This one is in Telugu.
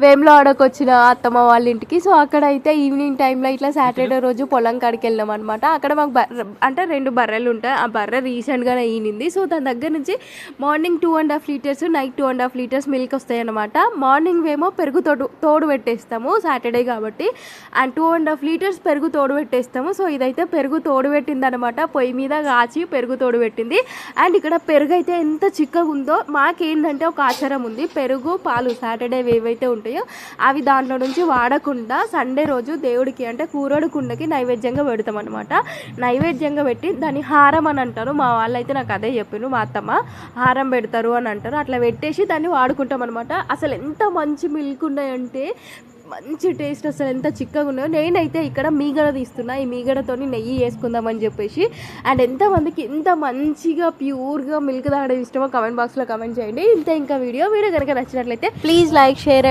వేములవాడకు వచ్చిన అత్తమ్మ వాళ్ళ ఇంటికి. సో అక్కడైతే ఈవినింగ్ టైంలో ఇట్లా సాటర్డే రోజు పొలం కాడికి వెళ్ళాం అనమాట. అక్కడ మాకు అంటే 2 బర్రెలు ఉంటాయి. ఆ బర్రె రీసెంట్గానే ఈనింది. సో దాని దగ్గర నుంచి morning 2.5 litres, night 2.5 litres milk వస్తాయి అనమాట. మార్నింగ్ ఏమో పెరుగు తోడు పెట్టేస్తాము సాటర్డే కాబట్టి, అండ్ 2.5 లీటర్స్ పెరుగు తోడు పెట్టేస్తాము. సో ఇదైతే పెరుగు తోడు పెట్టింది అనమాట. పొయ్యి మీద కాచి పెరుగు తోడు పెట్టింది. అండ్ ఇక్కడ పెరుగు అయితే ఎంత చిక్కగా ఉందో, మాకేంటంటే ఒక ఆచారం ఉంది, పెరుగు పాలు సాటర్డే ఏవైతే ఉంటాయో అవి దాంట్లో నుంచి వాడకుండా సండే రోజు దేవుడికి అంటే కూరడు కుండకి నైవేద్యంగా పెడతాం అనమాట. నైవేద్యంగా పెట్టి దాన్ని హారం అని అంటారు. మా వాళ్ళు అయితే నాకు అదే చెప్పాను, మా అత్తమ్మ హారం పెడతారు అని అంటారు. అట్లా పెట్టేసి దాన్ని వాడుకుంటాం అనమాట. అసలు ఎంత మంచి మిల్క్ ఉన్నాయంటే మంచి టేస్ట్, అసలు ఎంత చిక్కగా ఉన్నాయో. నేనైతే ఇక్కడ మీగడ తీస్తున్నా, ఈ మీగడతో నెయ్యి వేసుకుందామని చెప్పేసి. అండ్ ఎంతమందికి ఎంత మంచిగా ప్యూర్గా మిల్క్ తాగడం ఇష్టమో కమెంట్ బాక్స్లో కమెంట్ చేయండి. ఇంత ఇంకా వీడియో కనుక నచ్చినట్లయితే ప్లీజ్ లైక్, షేర్.